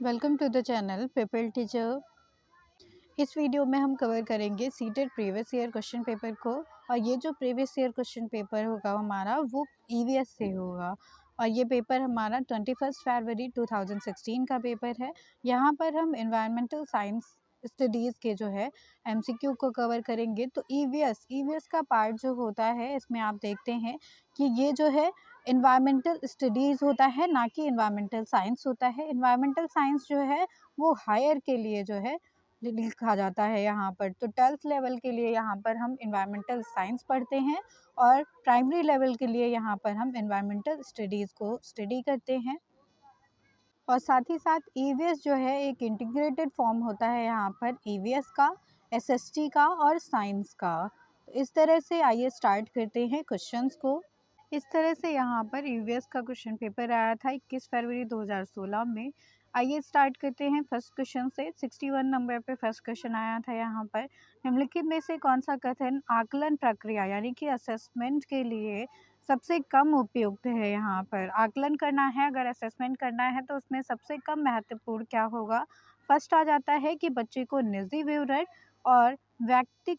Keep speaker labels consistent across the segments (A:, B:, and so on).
A: Welcome to the channel people teacher. इस video में हम कवर करेंगे CTET previous year question paper को। और ये जो प्रीवियस ईयर क्वेश्चन पेपर होगा हमारा वो ईवीएस से होगा। और ये पेपर हमारा 21 फरवरी 2016 का पेपर है। यहाँ पर हम एनवायरमेंटल साइंस स्टडीज़ के जो है एमसीक्यू को कवर करेंगे। तो ईवीएस का पार्ट जो होता है इसमें आप देखते हैं कि ये जो है एनवायरमेंटल स्टडीज़ होता है, ना कि एनवायरमेंटल साइंस होता है। एनवायरमेंटल साइंस जो है वो हायर के लिए जो है लिखा जाता है यहाँ पर। तो 12th लेवल के लिए यहाँ पर हम एनवायरमेंटल साइंस पढ़ते हैं और प्राइमरी लेवल के लिए यहाँ पर हम एनवायरमेंटल स्टडीज़ को स्टडी करते हैं। और साथ ही साथ ईवीएस जो है एक इंटीग्रेटेड फॉर्म होता है यहाँ पर ईवीएस का, एसएसटी का और साइंस का। तो इस तरह से आइए स्टार्ट करते हैं क्वेश्चंस को। इस तरह से यहाँ पर ईवीएस का क्वेश्चन पेपर आया था 21 फरवरी 2016 में। आइए स्टार्ट करते हैं फर्स्ट क्वेश्चन से। 61 नंबर पे फर्स्ट क्वेश्चन आया था यहाँ पर। निम्नलिखित में से कौन सा कथन आकलन प्रक्रिया यानी कि असेसमेंट के लिए सबसे कम उपयुक्त है। यहाँ पर आकलन करना है, अगर असेसमेंट करना है तो उसमें सबसे कम महत्वपूर्ण क्या होगा। फर्स्ट आ जाता है कि बच्चे को निजी विवरण और व्यक्ति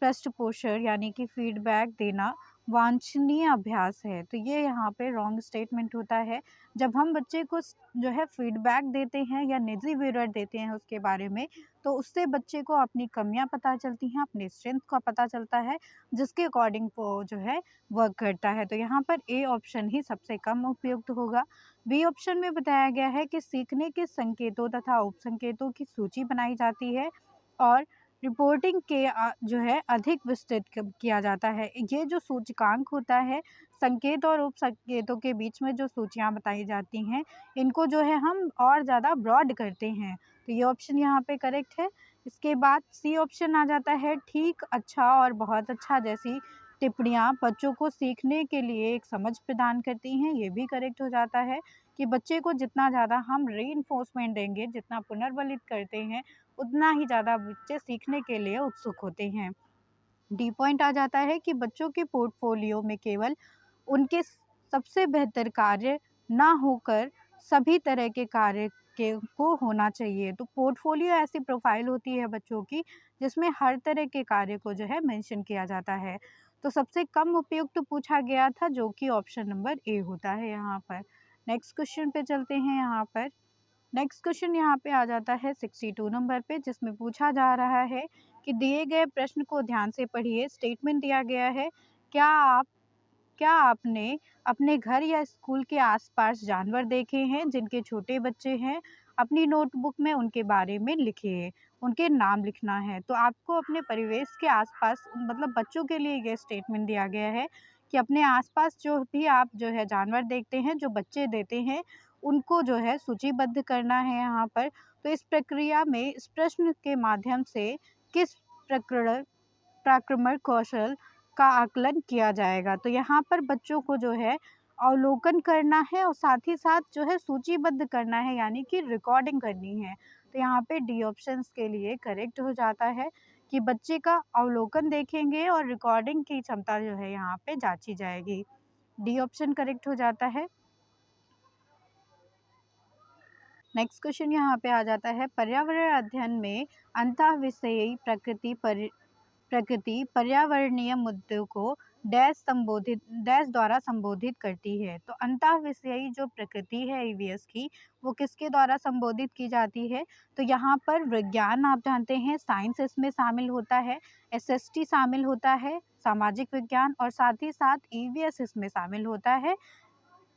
A: पृष्ठपोषण यानी कि फीडबैक देना वांछनीय अभ्यास है। तो ये यहाँ पे रॉन्ग स्टेटमेंट होता है। जब हम बच्चे को जो है फीडबैक देते हैं या निजी विवरण देते हैं उसके बारे में, तो उससे बच्चे को अपनी कमियां पता चलती हैं, अपनी स्ट्रेंथ का पता चलता है, जिसके अकॉर्डिंग वो जो है वर्क करता है। तो यहाँ पर ए ऑप्शन ही सबसे कम उपयुक्त होगा। बी ऑप्शन में बताया गया है कि सीखने के संकेतों तथा उपसंकेतों की सूची बनाई जाती है और रिपोर्टिंग के जो है अधिक विस्तृत किया जाता है। ये जो सूचकांक होता है, संकेत और उपसंकेतों के बीच में जो सूचियाँ बताई जाती हैं, इनको जो है हम और ज़्यादा ब्रॉड करते हैं। तो ये ऑप्शन यहाँ पे करेक्ट है। इसके बाद सी ऑप्शन आ जाता है ठीक, अच्छा और बहुत अच्छा जैसी टिप्पणियाँ बच्चों को सीखने के लिए एक समझ प्रदान करती हैं। ये भी करेक्ट हो जाता है कि बच्चे को जितना ज़्यादा हम रीइंफोर्समेंट देंगे, जितना पुनर्बलित करते हैं, उतना ही ज़्यादा बच्चे सीखने के लिए उत्सुक होते हैं। डी पॉइंट आ जाता है कि बच्चों के पोर्टफोलियो में केवल उनके सबसे बेहतर कार्य ना होकर सभी तरह के कार्य के को होना चाहिए। तो पोर्टफोलियो ऐसी प्रोफाइल होती है बच्चों की जिसमें हर तरह के कार्य को जो है मेंशन किया जाता है। तो सबसे कम उपयुक्त पूछा गया था जो कि ऑप्शन नंबर ए होता है यहाँ पर। नेक्स्ट क्वेश्चन पे चलते हैं। यहाँ पर नेक्स्ट क्वेश्चन यहाँ पे आ जाता है 62 नंबर पे, जिसमें पूछा जा रहा है कि दिए गए प्रश्न को ध्यान से पढ़िए। स्टेटमेंट दिया गया है, क्या क्या आपने अपने घर या स्कूल के आसपास जानवर देखे हैं जिनके छोटे बच्चे हैं। अपनी नोटबुक में उनके बारे में लिखिए, उनके नाम लिखना है। तो आपको अपने परिवेश के आसपास मतलब बच्चों के लिए ये स्टेटमेंट दिया गया है कि अपने आसपास जो भी आप जो है जानवर देखते हैं, जो बच्चे देते हैं, उनको जो है सूचीबद्ध करना है यहाँ पर। तो इस प्रक्रिया में इस प्रश्न के माध्यम से किस प्रकरण प्राक्रमण कौशल का आकलन किया जाएगा। तो यहाँ पर बच्चों को जो है अवलोकन करना है और साथ ही साथ जो है सूचीबद्ध करना है, यानी कि रिकॉर्डिंग करनी है। तो यहाँ पे डी ऑप्शंस के लिए करेक्ट हो जाता है कि बच्चे का अवलोकन देखेंगे और रिकॉर्डिंग की क्षमता जो है यहाँ पे जांची जाएगी। डी ऑप्शन करेक्ट हो जाता है। नेक्स्ट क्वेश्चन यहाँ पे आ जाता है, पर्यावरण अध्ययन में अंतःविषयी प्रकृति पर्यावरणीय मुद्दों को डैश द्वारा संबोधित करती है। तो अंतःविषयी जो प्रकृति है ईवीएस की, वो किसके द्वारा संबोधित की जाती है। तो यहाँ पर विज्ञान आप जानते हैं, साइंस इसमें शामिल होता है, एसएसटी शामिल होता है, सामाजिक विज्ञान, और साथ ही साथ ईवीएस इसमें शामिल होता है।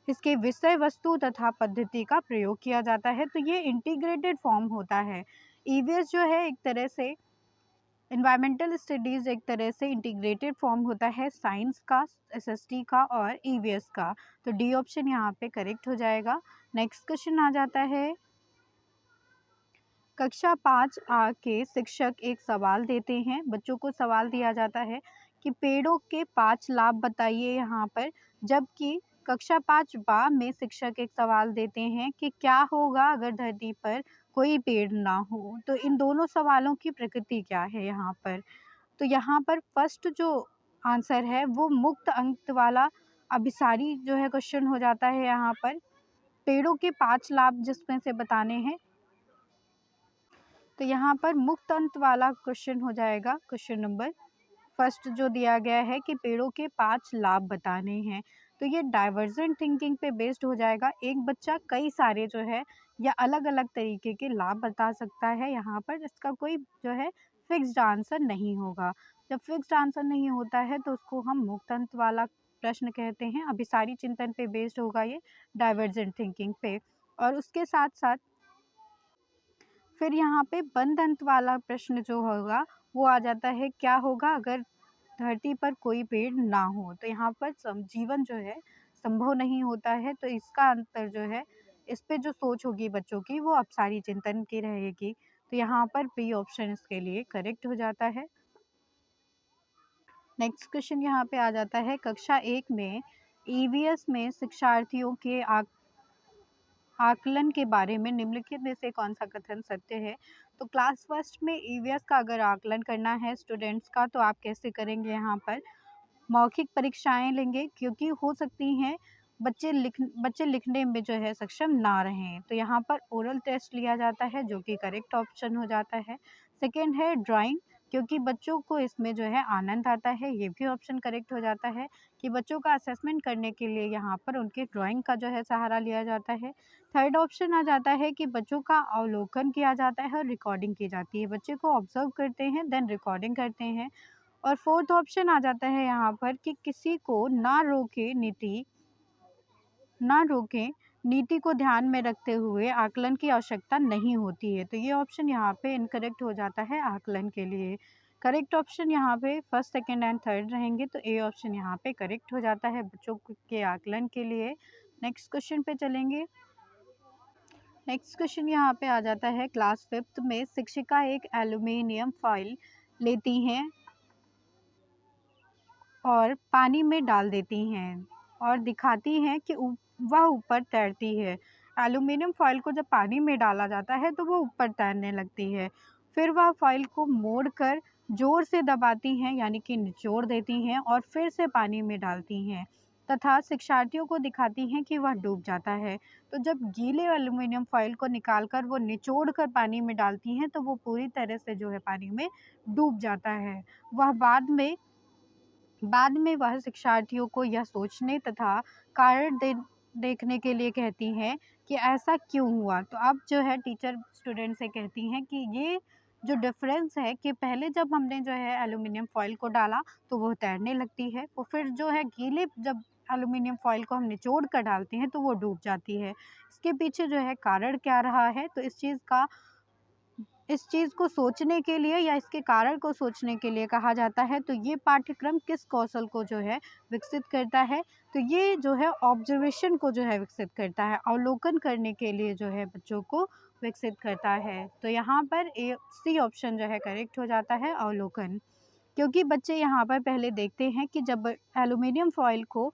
A: इसके विषय वस्तु तथा पद्धति का प्रयोग किया जाता है। तो ये इंटीग्रेटेड फॉर्म होता है। ईवीएस जो है एक तरह से एनवायरमेंटल स्टडीज़ एक तरह से इंटीग्रेटेड फॉर्म होता है साइंस का, एसएसटी का और ईवीएस का। तो डी ऑप्शन यहाँ पे करेक्ट हो जाएगा। नेक्स्ट क्वेश्चन आ जाता है, कक्षा 5 आ के शिक्षक एक सवाल देते हैं। बच्चों को सवाल दिया जाता है कि पेड़ों के 5 लाभ बताइए यहाँ पर। जबकि कक्षा 5 बा में शिक्षक एक सवाल देते हैं कि क्या होगा अगर धरती पर कोई पेड़ ना हो। तो इन दोनों सवालों की प्रकृति क्या है यहाँ पर। तो यहाँ पर फर्स्ट जो आंसर है वो मुक्त अंक वाला अभिसारी जो है क्वेश्चन हो जाता है। यहाँ पर पेड़ों के 5 लाभ जिसमें से बताने हैं, तो यहाँ पर मुक्त अंत वाला क्वेश्चन हो जाएगा क्वेश्चन नंबर फर्स्ट जो दिया गया है कि पेड़ों के 5 लाभ बताने हैं। तो ये डाइवर्जेंट थिंकिंग पे बेस्ड हो जाएगा। एक बच्चा कई सारे जो है या अलग-अलग तरीके के लाभ बता सकता है, यहाँ पर इसका कोई जो है फिक्स्ड आंसर नहीं होगा। जब फिक्स्ड आंसर नहीं होता है तो उसको हम मुक्त अंत वाला प्रश्न कहते हैं। अभिसारी चिंतन पे बेस्ड होगा ये डाइवर्जेंट थिंकिंग पे। और उसके साथ-साथ फिर यहाँ पे बंद अंत वाला प्रश्न जो होगा वो आ जाता है, क्या होगा अगर धरती पर कोई पेड़ ना हो? तो यहाँ पर जीवन जो है संभव नहीं होता है। तो इसका अंतर जो है, इस पे जो सोच होगी बच्चों की वो अपसारी चिंतन की रहेगी। तो यहाँ पर बी ऑप्शन इसके लिए करेक्ट हो जाता है। नेक्स्ट क्वेश्चन यहाँ पे आ जाता है, कक्षा 1 में ईवीएस में शिक्षार्थियों के आकलन के बारे में निम्नलिखित में से कौन सा कथन सत्य है? तो क्लास फर्स्ट में ईवीएस का अगर आकलन करना है स्टूडेंट्स का, तो आप कैसे करेंगे? यहाँ पर मौखिक परीक्षाएं लेंगे, क्योंकि हो सकती हैं बच्चे लिखने में जो है सक्षम ना रहें। तो यहाँ पर ओरल टेस्ट लिया जाता है, जो कि करेक्ट ऑप्शन हो जाता है। सेकेंड है ड्राइंग, क्योंकि बच्चों को इसमें जो है आनंद आता है, ये भी ऑप्शन करेक्ट हो जाता है कि बच्चों का असेसमेंट करने के लिए यहाँ पर उनके ड्राइंग का जो है सहारा लिया जाता है। थर्ड ऑप्शन आ जाता है कि बच्चों का अवलोकन किया जाता है और रिकॉर्डिंग की जाती है। बच्चे को ऑब्जर्व करते हैं देन रिकॉर्डिंग करते हैं। और फोर्थ ऑप्शन आ जाता है यहाँ पर कि किसी को ना रोकें, नीति को ध्यान में रखते हुए आकलन की आवश्यकता नहीं होती है। तो ये ऑप्शन यहाँ पे इनकरेक्ट हो जाता है आकलन के लिए। करेक्ट ऑप्शन यहाँ पे फर्स्ट, सेकंड एंड थर्ड रहेंगे। तो ए ऑप्शन यहाँ पे करेक्ट हो जाता है बच्चों के आकलन के लिए। नेक्स्ट क्वेश्चन पे चलेंगे। नेक्स्ट क्वेश्चन यहाँ पे आ जाता है, क्लास 5th में शिक्षिका एक एल्यूमिनियम फॉइल लेती हैं और पानी में डाल देती हैं और दिखाती हैं कि वह ऊपर तैरती है। एल्यूमिनियम फॉइल को जब पानी में डाला जाता है तो वो ऊपर तैरने लगती है। फिर वह फॉइल को मोड़कर ज़ोर से दबाती हैं, यानी कि निचोड़ देती हैं और फिर से पानी में डालती हैं तथा शिक्षार्थियों को दिखाती हैं कि वह डूब जाता है। तो जब गीले एल्यूमिनियम फॉइल को निकालकर वो निचोड़ कर पानी में डालती हैं तो वो पूरी तरह से जो है पानी में डूब जाता है। वह बाद में वह शिक्षार्थियों को यह सोचने तथा कारण देखने के लिए कहती हैं कि ऐसा क्यों हुआ। तो अब जो है टीचर स्टूडेंट से कहती हैं कि ये जो डिफरेंस है कि पहले जब हमने जो है एल्यूमिनियम फॉइल को डाला तो वो तैरने लगती है, वो फिर जो है गीले जब एल्यूमिनियम फॉइल को हम निचोड़ कर डालते हैं तो वो डूब जाती है। इसके पीछे जो है कारण क्या रहा है, तो इस चीज़ को सोचने के लिए या इसके कारण को सोचने के लिए कहा जाता है। तो ये पाठ्यक्रम किस कौशल को जो है विकसित करता है? तो ये जो है ऑब्जर्वेशन को जो है विकसित करता है, अवलोकन करने के लिए जो है बच्चों को विकसित करता है। तो यहाँ पर सी ऑप्शन जो है करेक्ट हो जाता है, अवलोकन। क्योंकि बच्चे यहाँ पर पहले देखते हैं कि जब एल्यूमिनियम फॉइल को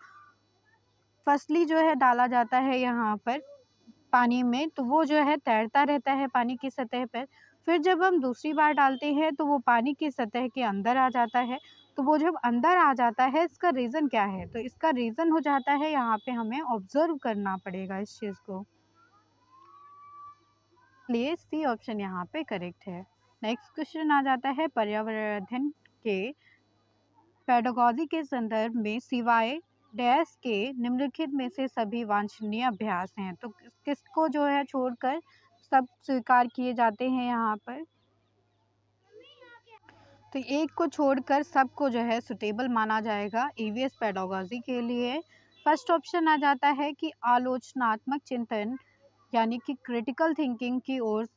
A: फर्स्टली जो है डाला जाता है यहाँ पर पानी में, तो वो जो है तैरता रहता है पानी की सतह पर। फिर जब हम दूसरी बार डालते हैं तो वो पानी की सतह के अंदर आ जाता है। तो वो जब अंदर आ जाता है, इसका रीज़न क्या है? तो इसका रीज़न हो जाता है, यहाँ पे हमें ऑब्ज़र्व करना पड़ेगा इस चीज़ को। इसलिए सी ऑप्शन यहाँ पे करेक्ट है। नेक्स्ट क्वेश्चन आ जाता है, पर्यावरण अध्ययन के पेडागॉजी के संदर्भ में सिवाय डैश के निम्नलिखित में से सभी वांछनीय अभ्यास हैं। तो किसको जो है छोड़कर सब स्वीकार किए जाते हैं यहाँ पर? तो एक को छोड़कर सबको जो है सुटेबल माना जाएगा ईवीएस पेडागॉजी के लिए। फर्स्ट ऑप्शन आ जाता है कि आलोचनात्मक चिंतन, यानी कि क्रिटिकल थिंकिंग की ओर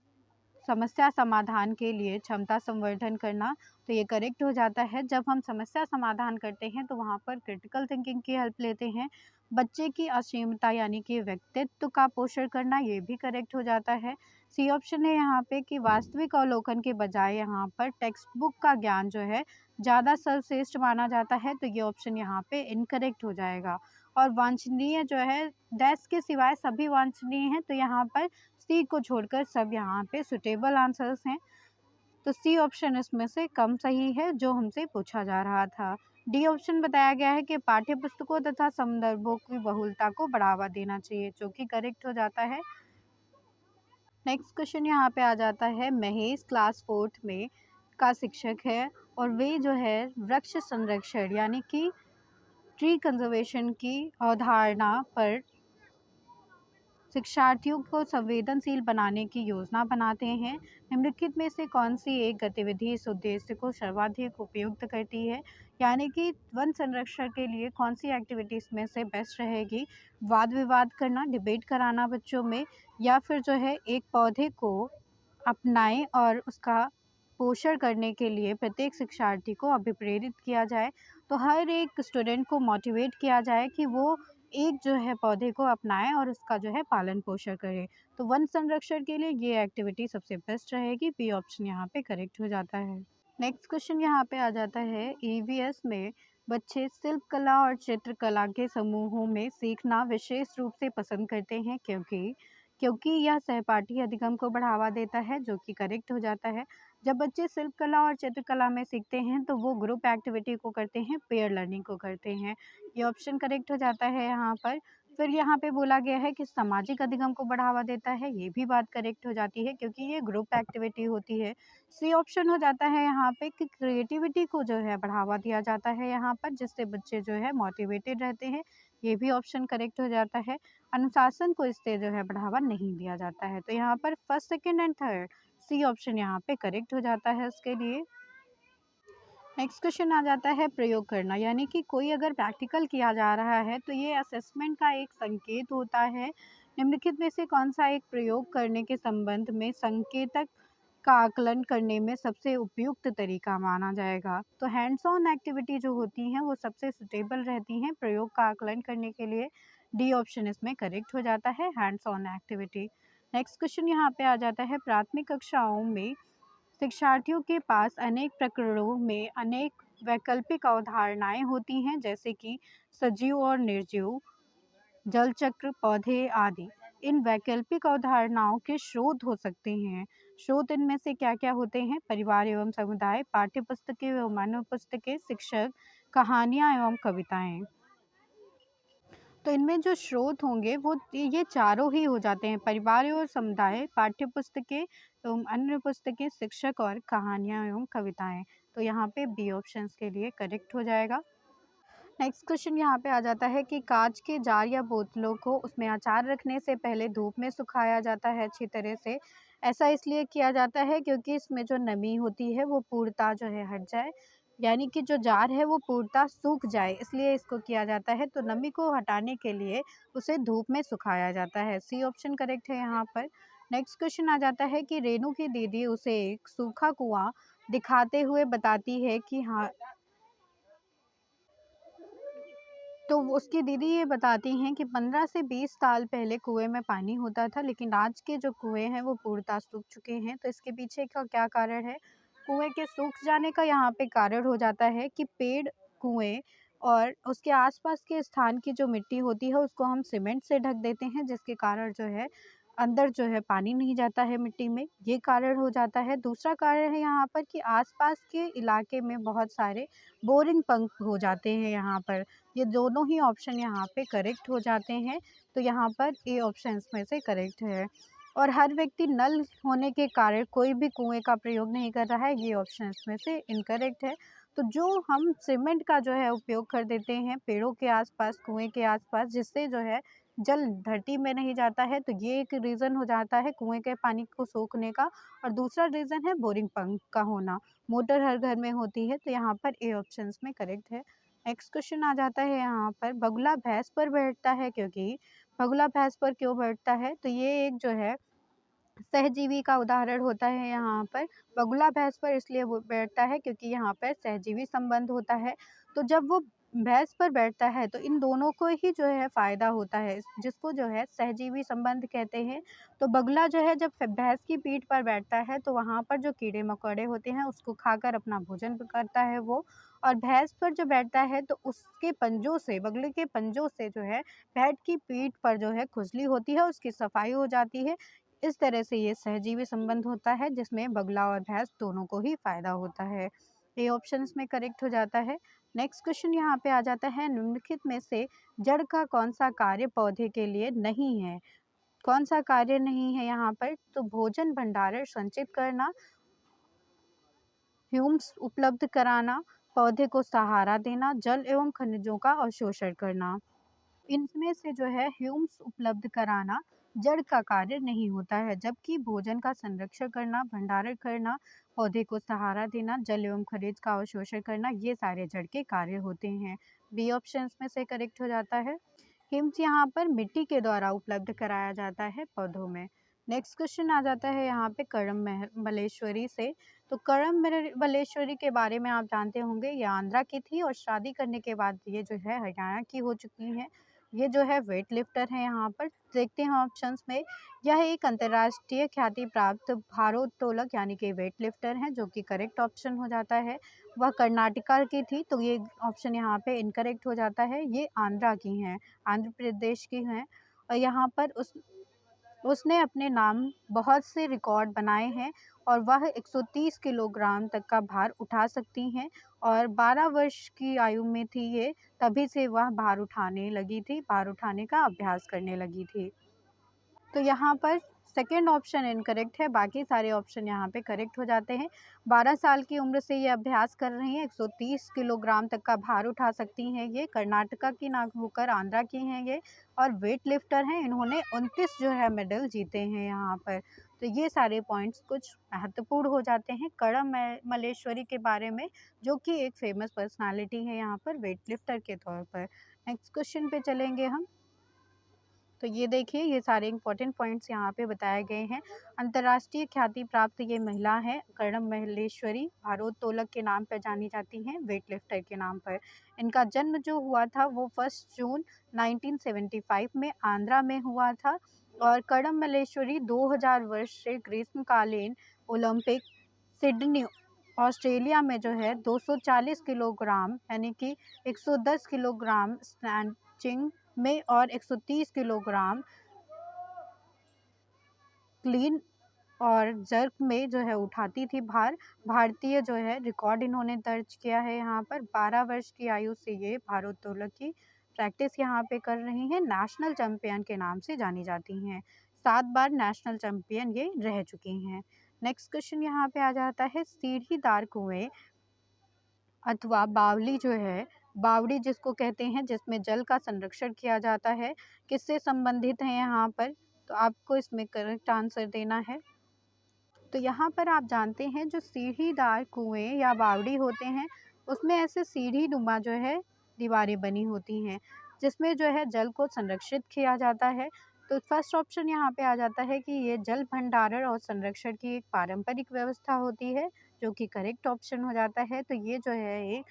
A: समस्या समाधान के लिए क्षमता संवर्धन करना। तो ये करेक्ट हो जाता है। जब हम समस्या समाधान करते हैं तो वहाँ पर क्रिटिकल थिंकिंग की हेल्प लेते हैं। बच्चे की असीमता यानी कि व्यक्तित्व का पोषण करना, ये भी करेक्ट हो जाता है। सी ऑप्शन है यहाँ पे कि वास्तविक अवलोकन के बजाय यहाँ पर टेक्स्ट बुक का ज्ञान जो है ज़्यादा सर्वश्रेष्ठ माना जाता है। तो ये ऑप्शन यहाँ पे इनकरेक्ट हो जाएगा। और वांछनीय जो है डैश के सिवाय सभी वांछनीय हैं, तो यहाँ पर सी को छोड़कर सब यहाँ पे सुटेबल आंसर्स हैं। तो सी ऑप्शन इसमें से कम सही है जो हमसे पूछा जा रहा था। डी ऑप्शन बताया गया है कि पाठ्य पुस्तकों तथा संदर्भों की बहुलता को बढ़ावा देना चाहिए, जो कि करेक्ट हो जाता है। नेक्स्ट क्वेश्चन यहाँ पे आ जाता है, महेश क्लास 4th में का शिक्षक है और वे जो है वृक्ष संरक्षण यानी कि ट्री कंजर्वेशन की अवधारणा पर शिक्षार्थियों को संवेदनशील बनाने की योजना बनाते हैं। निम्नलिखित में से कौन सी एक गतिविधि इस उद्देश्य को सर्वाधिक उपयुक्त करती है? यानी कि वन संरक्षण के लिए कौन सी एक्टिविटीज़ में से बेस्ट रहेगी? वाद विवाद करना, डिबेट कराना बच्चों में, या फिर जो है एक पौधे को अपनाएं और उसका पोषण करने के लिए प्रत्येक शिक्षार्थी को अभिप्रेरित किया जाए। तो हर एक स्टूडेंट को मोटिवेट किया जाए कि वो एक जो है पौधे को अपनाएं और उसका जो है पालन पोषण करें। तो वन संरक्षण के लिए ये एक्टिविटी सबसे बेस्ट रहेगी। बी ऑप्शन यहाँ पे करेक्ट हो जाता है। नेक्स्ट क्वेश्चन यहाँ पे आ जाता है, ईवीएस में बच्चे शिल्पकला और चित्रकला के समूहों में सीखना विशेष रूप से पसंद करते हैं क्योंकि यह सहपाठी अधिगम को बढ़ावा देता है, जो कि करेक्ट हो जाता है। जब बच्चे शिल्पकला और चित्रकला में सीखते हैं तो वो ग्रुप एक्टिविटी को करते हैं, पेयर लर्निंग को करते हैं। ये ऑप्शन करेक्ट हो जाता है यहाँ पर। फिर यहाँ पे बोला गया है कि सामाजिक अधिगम को बढ़ावा देता है, ये भी बात करेक्ट हो जाती है क्योंकि ये ग्रुप एक्टिविटी होती है। सी ऑप्शन हो जाता है यहाँ पे कि क्रिएटिविटी को जो है बढ़ावा दिया जाता है यहाँ पर, जिससे बच्चे जो है मोटिवेटेड रहते हैं। ये भी ऑप्शन करेक्ट हो जाता है। अनुशासन को इससे जो है बढ़ावा नहीं दिया जाता है। तो यहाँ पर first, second and third C option यहाँ पे करेक्ट हो जाता है उसके लिए। नेक्स्ट क्वेश्चन आ जाता है, प्रयोग करना, यानी कि कोई अगर प्रैक्टिकल किया जा रहा है तो ये असेसमेंट का एक संकेत होता है। निम्नलिखित में से कौन सा एक प्रयोग करने के संबंध में संकेतक का आकलन करने में सबसे उपयुक्त तरीका माना जाएगा? तो हैंड्स ऑन एक्टिविटी जो होती हैं वो सबसे सुटेबल रहती हैं प्रयोग का आकलन करने के लिए। डी ऑप्शन इसमें करेक्ट हो जाता है, hands on activity. Next question यहाँ पे आ जाता है, प्राथमिक कक्षाओं में शिक्षार्थियों के पास अनेक प्रकरणों में अनेक वैकल्पिक अवधारणाएं होती हैं, जैसे कि सजीव और निर्जीव, जल चक्र, पौधे आदि। इन वैकल्पिक अवधारणाओं के स्रोत हो सकते हैं। स्रोत इनमें से क्या क्या होते हैं? परिवार एवं समुदाय, पाठ्य पुस्तकें एवं अन्य पुस्तकें, शिक्षक, कहानियाँ एवं कविताएं। तो इनमें जो स्रोत होंगे वो ये चारों ही हो जाते हैं, परिवार और समुदाय, पाठ्य पुस्तकें एवं अन्य पुस्तकें, शिक्षक और कहानियाँ एवं कविताएं। तो यहाँ पे बी ऑप्शन के लिए करेक्ट हो जाएगा। नेक्स्ट क्वेश्चन यहाँ पे आ जाता है कि कांच के जार या बोतलों को उसमें अचार रखने से पहले धूप में सुखाया जाता है अच्छी तरह से। ऐसा इसलिए किया जाता है क्योंकि इसमें जो नमी होती है वो पूर्णतः जो है हट जाए, यानी कि जो जार है वो पूर्णतः सूख जाए, इसलिए इसको किया जाता है। तो नमी को हटाने के लिए उसे धूप में सुखाया जाता है। सी ऑप्शन करेक्ट है यहाँ पर। नेक्स्ट क्वेश्चन आ जाता है कि रेनू की दीदी उसे एक सूखा कुआं दिखाते हुए बताती है कि हाँ, तो उसकी दीदी ये बताती हैं कि 15 से 20 साल पहले कुएं में पानी होता था, लेकिन आज के जो कुएं हैं वो पूर्णतः सूख चुके हैं। तो इसके पीछे का क्या कारण है? कुएं के सूख जाने का यहाँ पे कारण हो जाता है कि पेड़, कुएं और उसके आसपास के स्थान की जो मिट्टी होती है उसको हम सीमेंट से ढक देते हैं, जिसके कारण जो है अंदर जो है पानी नहीं जाता है मिट्टी में, ये कारण हो जाता है। दूसरा कारण है यहाँ पर कि आसपास के इलाके में बहुत सारे बोरिंग पंप हो जाते हैं यहाँ पर। ये दोनों ही ऑप्शन यहाँ पे करेक्ट हो जाते हैं। तो यहाँ पर ए ऑप्शन में से करेक्ट है। और हर व्यक्ति नल होने के कारण कोई भी कुएं का प्रयोग नहीं कर रहा है, ये ऑप्शन में से इनकरेक्ट है। तो जो हम सीमेंट का जो है उपयोग कर देते हैं पेड़ों के आसपास, कुएं के आसपास, जिससे जो है जल धरती में नहीं जाता है, तो ये एक रीज़न हो जाता है कुएं के पानी को सोखने का। और दूसरा रीज़न है बोरिंग पंप का होना, मोटर हर घर में होती है। तो यहाँ पर ए ऑप्शन में करेक्ट है। नेक्स्ट क्वेश्चन आ जाता है यहाँ पर, बगुला भैंस पर बैठता है क्योंकि। बगुला भैंस पर क्यों बैठता है? तो ये एक जो है सहजीवी का उदाहरण होता है यहाँ पर। बगुला भैंस पर इसलिए वो बैठता है क्योंकि यहाँ पर सहजीवी संबंध होता है। तो जब वो भैंस पर बैठता है तो इन दोनों को ही जो है फ़ायदा होता है, जिसको जो है सहजीवी संबंध कहते हैं। तो बगुला जो है जब भैंस की पीठ पर बैठता है तो वहाँ पर जो कीड़े मकोड़े होते हैं उसको खाकर अपना भोजन करता है वो। और भैंस पर जो बैठता है तो उसके पंजों से, बगुले के पंजों से जो है भेड़ की पीठ पर जो है खुजली होती है, उसकी सफाई हो जाती है। इस तरह से ये सहजीवी संबंध होता है जिसमें बगुला और भैंस दोनों को ही फायदा होता है। ये ऑप्शन इसमें करेक्ट हो जाता है। नेक्स्ट क्वेश्चन यहाँ पे आ जाता है, निम्नलिखित में से जड़ का कौन सा कार्य पौधे के लिए नहीं है? कौन सा कार्य नहीं है यहाँ पर? तो भोजन भंडारण संचित करना, ह्यूम्स उपलब्ध कराना, पौधे को सहारा देना, जल एवं खनिजों का अवशोषण करना। इनमें से जो है ह्यूम्स उपलब्ध कराना जड़ का कार्य नहीं होता है, जबकि भोजन का संरक्षण करना, भंडारण करना, पौधे को सहारा देना, जल एवं खनिज का अवशोषण करना, ये सारे जड़ के कार्य होते हैं। बी ऑप्शन में से करेक्ट हो जाता है। ह्यूम्स यहाँ पर मिट्टी के द्वारा उपलब्ध कराया जाता है पौधों में। नेक्स्ट क्वेश्चन आ जाता है यहाँ पे कड़म मलेश्वरी से। तो कड़म मलेश्वरी के बारे में आप जानते होंगे, ये आंध्रा की थी और शादी करने के बाद ये जो है हरियाणा की हो चुकी हैं। ये जो है वेट लिफ्टर है यहाँ पर। देखते हैं ऑप्शंस में। यह एक अंतर्राष्ट्रीय ख्याति प्राप्त भारोत्तोलक यानी कि वेट लिफ्टर है, जो कि करेक्ट ऑप्शन हो जाता है। वह कर्नाटका की थी, तो ये ऑप्शन यहाँ पे इनकरेक्ट हो जाता है। ये आंध्रा की हैं, आंध्र प्रदेश की हैं। और यहाँ पर उसने अपने नाम बहुत से रिकॉर्ड बनाए हैं और वह 130 किलोग्राम तक का भार उठा सकती हैं और 12 वर्ष की आयु में थी ये, तभी से वह भार उठाने लगी थी, भार उठाने का अभ्यास करने लगी थी। तो यहाँ पर सेकेंड ऑप्शन इनकरेक्ट है, बाकी सारे ऑप्शन यहाँ पे करेक्ट हो जाते हैं। 12 साल की उम्र से ये अभ्यास कर रही हैं, 130 किलोग्राम तक का भार उठा सकती हैं ये, कर्नाटका की ना होकर आंध्रा की हैं ये, और वेट लिफ्टर हैं। इन्होंने 29 जो है मेडल जीते हैं यहाँ पर। तो ये सारे पॉइंट्स कुछ महत्वपूर्ण हो जाते हैं कड़म मलेश्वरी के बारे में, जो कि एक फेमस पर्सनालिटी है यहाँ पर वेट लिफ्टर के तौर पर। नेक्स्ट क्वेश्चन पे चलेंगे हम। तो ये देखिए, ये सारे इंपॉर्टेंट पॉइंट्स यहाँ पे बताए गए हैं। अंतर्राष्ट्रीय ख्याति प्राप्त ये महिला है कड़म मल्लेश्वरी, भारोत्तोलक के नाम पर जानी जाती हैं, वेट लिफ्टर के नाम पर। इनका जन्म जो हुआ था वो 1 जून 1975 में आंध्रा में हुआ था। और कड़म मल्लेश्वरी 2000 वर्ष से ग्रीष्मकालीन ओलंपिक सिडनी ऑस्ट्रेलिया में जो है 240 किलोग्राम यानी कि 110 किलोग्राम स्नैचिंग में और 130 किलोग्राम क्लीन और जर्क में जो है उठाती थी भार। भारतीय जो है रिकॉर्ड इन्होंने दर्ज किया है यहाँ पर। 12 वर्ष की आयु से ये भारोत्तोलक की प्रैक्टिस यहाँ पे कर रही हैं। नेशनल चैंपियन के नाम से जानी जाती हैं। 7 बार नेशनल चैंपियन ये रह चुकी हैं। नेक्स्ट क्वेश्चन यहाँ पे आ जाता है, सीढ़ीदार कुएं अथवा बावली जो है, बावड़ी जिसको कहते हैं, जिसमें जल का संरक्षण किया जाता है, किससे संबंधित है यहाँ पर? तो आपको इसमें करेक्ट आंसर देना है। तो यहाँ पर आप जानते हैं जो सीढ़ीदार कुएं या बावड़ी होते हैं, उसमें ऐसे सीढ़ी नुमा जो है दीवारें बनी होती हैं, जिसमें जो है जल को संरक्षित किया जाता है। तो फर्स्ट ऑप्शन यहाँ पे आ जाता है कि ये जल भंडारण और संरक्षण की एक पारंपरिक व्यवस्था होती है, जो कि करेक्ट ऑप्शन हो जाता है। तो ये जो है एक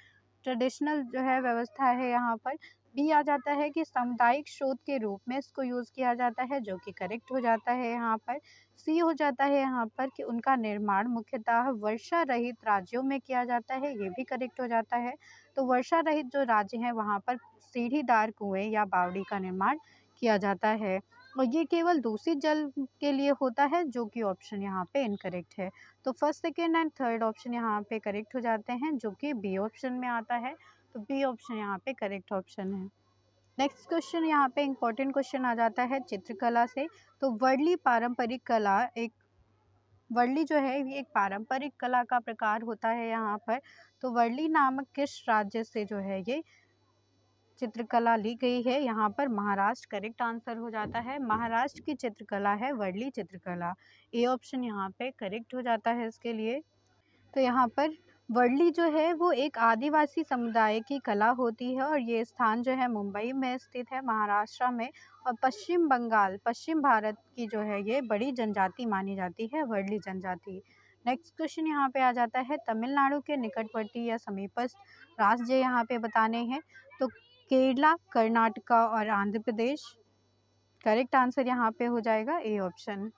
A: ट्रेडिशनल जो है व्यवस्था है यहाँ पर। बी आ जाता है कि सामुदायिक स्रोत के रूप में इसको यूज़ किया जाता है, जो कि करेक्ट हो जाता है यहाँ पर। सी हो जाता है यहाँ पर कि उनका निर्माण मुख्यतः वर्षा रहित राज्यों में किया जाता है, ये भी करेक्ट हो जाता है। तो वर्षा रहित जो राज्य हैं वहाँ पर सीढ़ीदार कुएं या बावड़ी का निर्माण किया जाता है, और ये केवल दूषित जल के लिए होता है, जो कि ऑप्शन यहाँ पे इनकरेक्ट है। तो first second and third option यहाँ पे करेक्ट हो जाते हैं, जो कि बी ऑप्शन में आता है। तो बी ऑप्शन यहाँ पे करेक्ट ऑप्शन है। नेक्स्ट क्वेश्चन यहाँ पे इम्पोर्टेंट क्वेश्चन आ जाता है चित्रकला से। तो वर्ली पारंपरिक कला एक वर्ली जो है ये एक पारंपरिक कला का प्रकार होता है यहाँ पर। तो वर्ली नामक किस राज्य से जो है ये चित्रकला ली गई है? यहाँ पर महाराष्ट्र करेक्ट आंसर हो जाता है। महाराष्ट्र की चित्रकला है वर्ली चित्रकला। ए ऑप्शन यहाँ पे करेक्ट हो जाता है इसके लिए। तो यहाँ पर वर्ली जो है वो एक आदिवासी समुदाय की कला होती है, और ये स्थान जो है मुंबई में स्थित है, महाराष्ट्र में। और पश्चिम बंगाल, पश्चिम भारत की जो है ये बड़ी जनजाति मानी जाती है, वर्ली जनजाति। नेक्स्ट क्वेश्चन यहाँ पे आ जाता है, तमिलनाडु के निकटवर्ती या समीपस्थ राज्य यहाँ पे बताने हैं। तो केरला, कर्नाटका और आंध्र प्रदेश। करेक्ट आंसर यहाँ पे हो जाएगा ए ऑप्शन।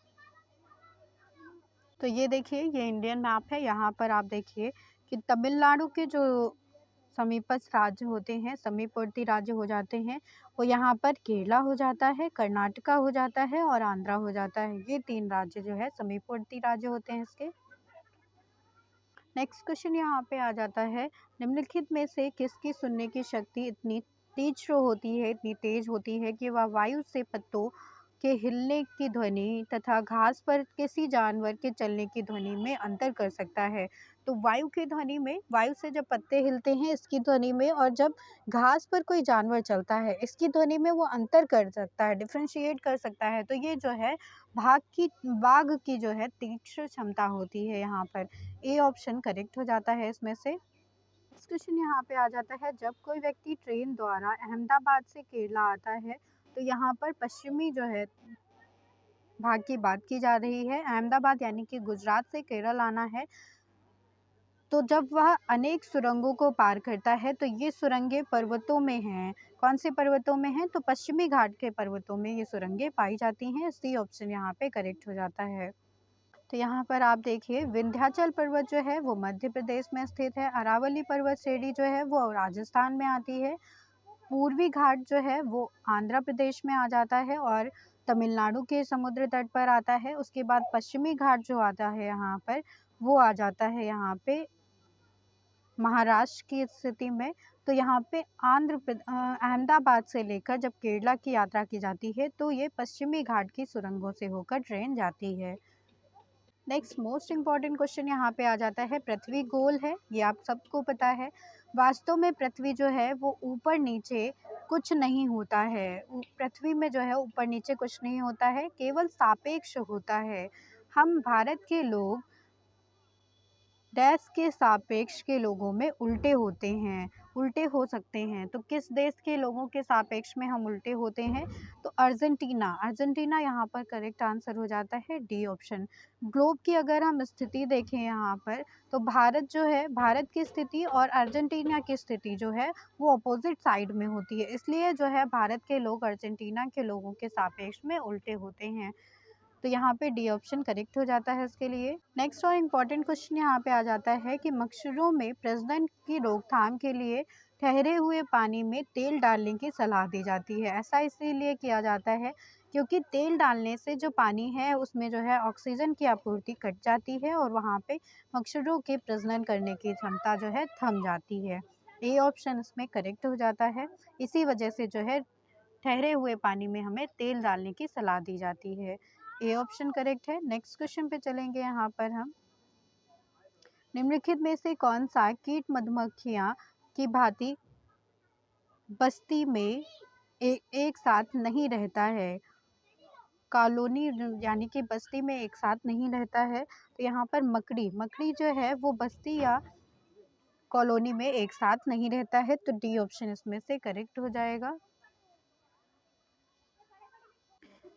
A: तो ये देखिए, ये इंडियन मैप है। यहाँ पर आप देखिए कि तमिलनाडु के जो समीपस्थ राज्य होते हैं, समीपवर्ती राज्य हो जाते हैं, वो यहाँ पर केरला हो जाता है, कर्नाटका हो जाता है और आंध्रा हो जाता है। ये 3 राज्य जो है समीपवर्ती राज्य होते हैं इसके। नेक्स्ट क्वेश्चन यहाँ पे आ जाता है, निम्नलिखित में से किसकी सुनने की शक्ति इतनी तीव्र होती है, इतनी तेज होती है कि वह वायु से पत्तों के हिलने की ध्वनि तथा घास पर किसी जानवर के चलने की ध्वनि में अंतर कर सकता है। तो वायु की ध्वनि में, वायु से जब पत्ते हिलते हैं इसकी ध्वनि में, और जब घास पर कोई जानवर चलता है इसकी ध्वनि में वो अंतर कर सकता है, डिफरेंशिएट कर सकता है। तो ये जो है बाघ की जो है तीक्ष्ण क्षमता होती है यहाँ पर। ए ऑप्शन करेक्ट हो जाता है इसमें से। नेक्स्ट क्वेश्चन यहाँ पे आ जाता है, जब कोई व्यक्ति ट्रेन द्वारा अहमदाबाद से केरला आता है तो यहाँ पर पश्चिमी जो है भाग की बात की जा रही है। अहमदाबाद यानी कि गुजरात से केरल आना है। तो जब वह अनेक सुरंगों को पार करता है तो ये सुरंगें पर्वतों में हैं। कौन से पर्वतों में हैं? तो पश्चिमी घाट के पर्वतों में ये सुरंगें पाई जाती हैं। सी ऑप्शन यहाँ पे करेक्ट हो जाता है। तो यहाँ पर आप देखिए, विंध्याचल पर्वत जो है वो मध्य प्रदेश में स्थित है। अरावली पर्वत श्रेणी जो है वो राजस्थान में आती है। पूर्वी घाट जो है वो आंध्र प्रदेश में आ जाता है और तमिलनाडु के समुद्र तट पर आता है। उसके बाद पश्चिमी घाट जो आता है यहाँ पर, वो आ जाता है यहाँ पे महाराष्ट्र की स्थिति में। तो यहाँ पे अहमदाबाद से लेकर जब केरला की यात्रा की जाती है तो ये पश्चिमी घाट की सुरंगों से होकर ट्रेन जाती है। नेक्स्ट मोस्ट इम्पॉर्टेंट क्वेश्चन यहाँ पे आ जाता है, पृथ्वी गोल है, ये आप सबको पता है। वास्तव में पृथ्वी जो है वो ऊपर नीचे कुछ नहीं होता है। पृथ्वी में जो है ऊपर नीचे कुछ नहीं होता है, केवल सापेक्ष होता है। हम भारत के लोग देश के सापेक्ष के लोगों में उल्टे होते हैं, उल्टे हो सकते हैं। तो किस देश के लोगों के सापेक्ष में हम उल्टे होते हैं? तो अर्जेंटीना, अर्जेंटीना यहाँ पर करेक्ट आंसर हो जाता है, डी ऑप्शन। ग्लोब की अगर हम स्थिति देखें यहाँ पर, तो भारत जो है, भारत की स्थिति और अर्जेंटीना की स्थिति जो है वो अपोजिट साइड में होती है, इसलिए जो है भारत के लोग अर्जेंटीना के लोगों के सापेक्ष में उल्टे होते हैं। तो यहाँ पे डी ऑप्शन करेक्ट हो जाता है इसके लिए। नेक्स्ट और इम्पॉर्टेंट क्वेश्चन यहाँ पे आ जाता है कि मच्छरों में प्रजनन की रोकथाम के लिए ठहरे हुए पानी में तेल डालने की सलाह दी जाती है। ऐसा इसीलिए किया जाता है क्योंकि तेल डालने से जो पानी है उसमें जो है ऑक्सीजन की आपूर्ति कट जाती है और वहाँ पे मच्छरों के प्रजनन करने की क्षमता जो है थम जाती है। ए ऑप्शन इसमें करेक्ट हो जाता है। इसी वजह से जो है ठहरे हुए पानी में हमें तेल डालने की सलाह दी जाती है। ए ऑप्शन करेक्ट है। नेक्स्ट क्वेश्चन पे चलेंगे यहाँ पर हम, निम्नलिखित में से कौन सा कीट मधुमक्खियाँ की भांति बस्ती में एक साथ नहीं रहता है? कॉलोनी यानी कि बस्ती में एक साथ नहीं रहता है। तो यहाँ पर मकड़ी, मकड़ी जो है वो बस्ती या कॉलोनी में एक साथ नहीं रहता है। तो डी ऑप्शन इसमें से करेक्ट हो जाएगा।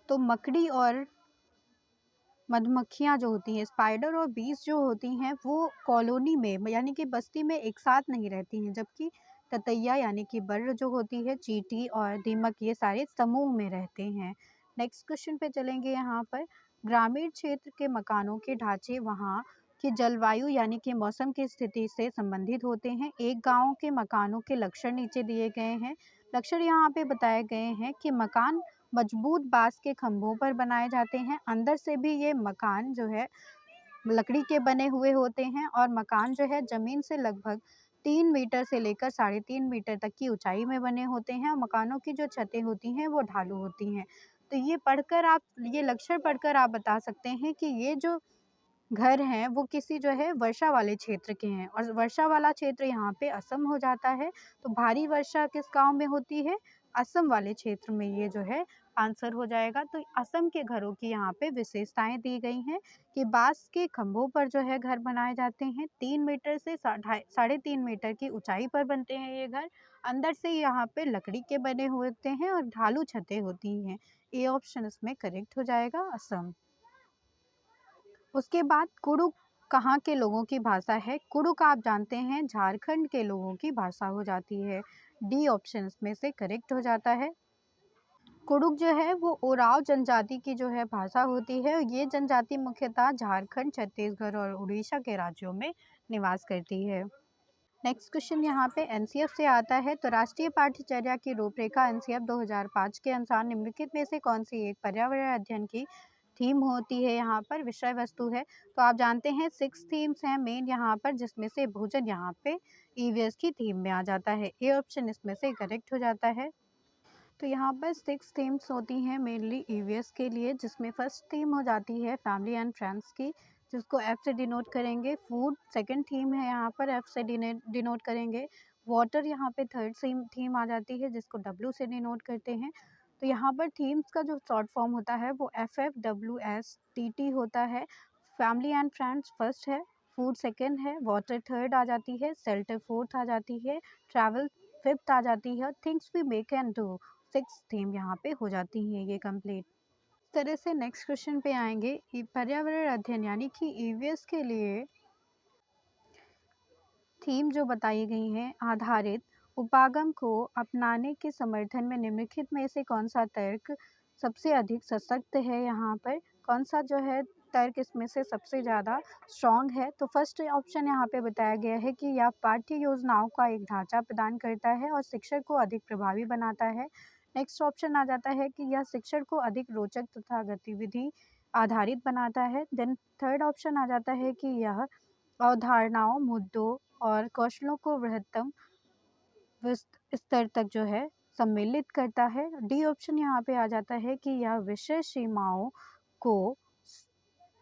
A: तो मकड़ी और मधुमक्खियाँ जो होती हैं, स्पाइडर और बीज जो होती हैं, वो कॉलोनी में यानी कि बस्ती में एक साथ नहीं रहती हैं, जबकि ततैया यानी कि बर्र जो होती है, चींटी और दीमक, ये सारे समूह में रहते हैं। नेक्स्ट क्वेश्चन पे चलेंगे यहाँ पर, ग्रामीण क्षेत्र के मकानों के ढांचे वहाँ की जलवायु यानी कि मौसम की स्थिति से संबंधित होते हैं। एक गांव के मकानों के लक्षण नीचे दिए गए हैं। लक्षण यहाँ पे बताए गए हैं कि मकान मजबूत बांस के खंभों पर बनाए जाते हैं। अंदर से भी ये मकान जो है लकड़ी के बने हुए होते हैं और मकान जो है ज़मीन से लगभग 3 मीटर से लेकर 3.5 मीटर तक की ऊंचाई में बने होते हैं और मकानों की जो छतें होती हैं वो ढालू होती हैं। तो ये लक्षण पढ़कर आप बता सकते हैं कि ये जो घर हैं वो किसी जो है वर्षा वाले क्षेत्र के हैं, और वर्षा वाला क्षेत्र यहाँ पे असम हो जाता है। तो भारी वर्षा किस गांव में होती है? असम वाले क्षेत्र में ये जो है आंसर हो जाएगा। तो असम के घरों की यहाँ पे विशेषताएं दी गई हैं कि बांस के खंभों पर जो है घर बनाए जाते हैं। 3 मीटर से 3.5 मीटर की ऊंचाई पर बनते हैं ये घर। अंदर से यहाँ पे लकड़ी के बने हुए होते हैं और ढालू छतें होती हैं। ए ऑप्शन इसमें करेक्ट हो जाएगा, असम। उसके बाद कुडुक कहाँ के लोगों की भाषा है? कुडुक आप जानते हैं झारखंड के लोगों की भाषा हो जाती है। डी ऑप्शन में से करेक्ट हो जाता है। कुडुक जो है वो ओराव जनजाति की जो है भाषा होती है। ये जनजाति मुख्यतः झारखंड, छत्तीसगढ़ और उड़ीसा के राज्यों में निवास करती है। नेक्स्ट क्वेश्चन यहाँ पे एनसीएफ से आता है, तो राष्ट्रीय पाठ्यचर्या की रूपरेखा एनसीएफ 2005 के अनुसार निम्नलिखित में से कौन सी एक पर्यावरण अध्ययन की थीम होती है? यहाँ पर विषय वस्तु है। तो आप जानते हैं 6 थीम्स हैं मेन यहाँ पर, जिसमें से भोजन यहाँ पे ईवीएस की थीम में आ जाता है। ए ऑप्शन इसमें से करेक्ट हो जाता है। तो यहाँ पर 6 थीम्स होती हैं मेनली ईवीएस के लिए, जिसमें फर्स्ट थीम हो जाती है फैमिली एंड फ्रेंड्स की, जिसको एफ से डिनोट करेंगे। फूड सेकंड थीम है, यहाँ पर एफ से डिनोट करेंगे। वाटर यहाँ पे थर्ड थीम आ जाती है, जिसको डब्ल्यू से डिनोट करते हैं। तो यहाँ पर थीम्स का जो शॉर्ट फॉर्म होता है वो FFWSTT होता है। फैमिली एंड फ्रेंड्स फर्स्ट है, फूड सेकंड है, वाटर थर्ड आ जाती है, शेल्टर फोर्थ आ जाती है, ट्रैवल फिफ्थ आ जाती है, things we make and do 6 theme यहाँ पे हो जाती हैं ये कंप्लीट। इस तरह से नेक्स्ट क्वेश्चन पे आएंगे। पर्यावरण अध्ययन यानी कि ईवीएस के लिए थीम जो बताई गई हैं आधारित उपागम को अपनाने के समर्थन में निम्नलिखित में से कौन सा तर्क सबसे अधिक सशक्त है। यहाँ पर कौन सा जो है तर्क इसमें से सबसे ज़्यादा स्ट्रॉन्ग है। तो फर्स्ट ऑप्शन यहाँ पे बताया गया है कि यह पाठ्य योजनाओं का एक ढांचा प्रदान करता है और शिक्षण को अधिक प्रभावी बनाता है। नेक्स्ट ऑप्शन आ जाता है कि यह शिक्षण को अधिक रोचक तथा गतिविधि आधारित बनाता है। देन थर्ड ऑप्शन आ जाता है कि यह अवधारणाओं, मुद्दों और कौशलों को बृहत्तम स्तर तक जो है सम्मिलित करता है। डी ऑप्शन यहाँ पे आ जाता है कि यह विषय सीमाओं को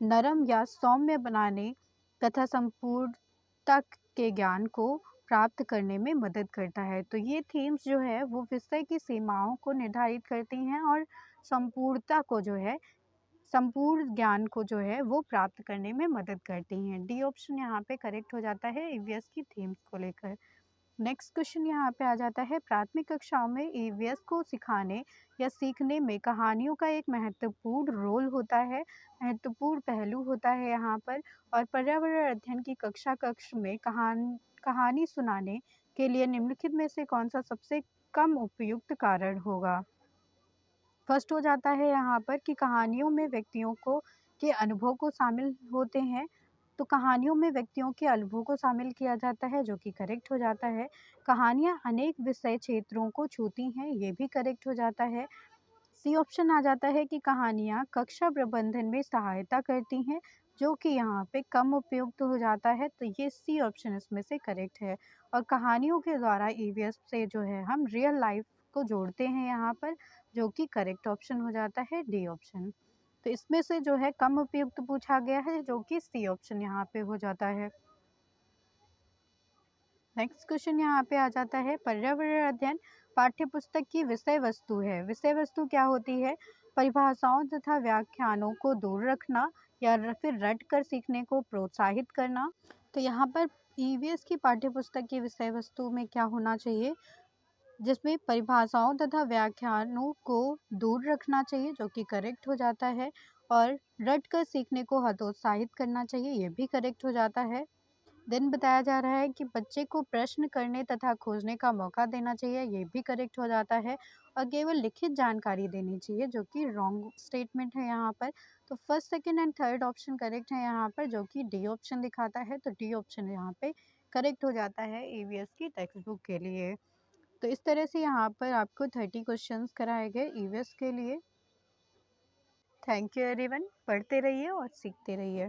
A: नरम या सौम्य बनाने तथा संपूर्णता के ज्ञान को प्राप्त करने में मदद करता है। तो ये थीम्स जो है वो विषय की सीमाओं को निर्धारित करती हैं और संपूर्णता को जो है संपूर्ण ज्ञान को जो है वो प्राप्त करने में मदद करती हैं। डी ऑप्शन यहाँ पे करेक्ट हो जाता है ईवीएस की थीम्स को लेकर। नेक्स्ट क्वेश्चन यहाँ पे आ जाता है प्राथमिक कक्षाओं में ईवीएस को सिखाने या सीखने में कहानियों का एक महत्वपूर्ण रोल होता है, महत्वपूर्ण पहलू होता है यहाँ पर। और पर्यावरण अध्ययन की कक्ष में कहानी सुनाने के लिए निम्नलिखित में से कौन सा सबसे कम उपयुक्त कारण होगा। फर्स्ट हो जाता है यहाँ पर कि कहानियों में व्यक्तियों को के अनुभव को शामिल होते हैं। तो कहानियों में व्यक्तियों के अनुभव को शामिल किया जाता है, जो कि करेक्ट हो जाता है। कहानियाँ अनेक विषय क्षेत्रों को छूती हैं, ये भी करेक्ट हो जाता है। सी ऑप्शन आ जाता है कि कहानियाँ कक्षा प्रबंधन में सहायता करती हैं, जो कि यहाँ पे कम उपयुक्त हो जाता है। तो ये सी ऑप्शन इसमें से करेक्ट है। और कहानियों के द्वारा ईवीएस से जो है हम रियल लाइफ को जोड़ते हैं यहाँ पर, जो कि करेक्ट ऑप्शन हो जाता है डी ऑप्शन। तो इसमें से जो है कम उपयुक्त पूछा गया है, जो कि सी ऑप्शन यहाँ पे हो जाता है। नेक्स्ट क्वेश्चन यहाँ पे आ जाता है पर्यावरण अध्ययन पाठ्य पुस्तक की विषय वस्तु है। विषय वस्तु क्या होती है। परिभाषाओं तथा व्याख्यानों को दूर रखना या फिर रट कर सीखने को प्रोत्साहित करना। तो यहाँ पर ईवीएस की पाठ्य पुस्तक की विषय वस्तु में क्या होना चाहिए, जिसमें परिभाषाओं तथा व्याख्यानों को दूर रखना चाहिए, जो कि करेक्ट हो जाता है। और रट कर सीखने को हतोत्साहित करना चाहिए, ये भी करेक्ट हो जाता है। देन बताया जा रहा है कि बच्चे को प्रश्न करने तथा खोजने का मौका देना चाहिए, ये भी करेक्ट हो जाता है। और केवल लिखित जानकारी देनी चाहिए, जो कि रॉन्ग स्टेटमेंट है यहाँ पर। तो first second and third option correct है यहाँ पर, जो कि डी ऑप्शन दिखाता है। तो डी ऑप्शन यहाँ पे करेक्ट हो जाता है ईवीएस की टेक्स्ट बुक के लिए। तो इस तरह से यहाँ पर आपको 30 क्वेश्चंस कराए गए ईवीएस के लिए। थैंक यू एवरीवन, पढ़ते रहिए और सीखते रहिए।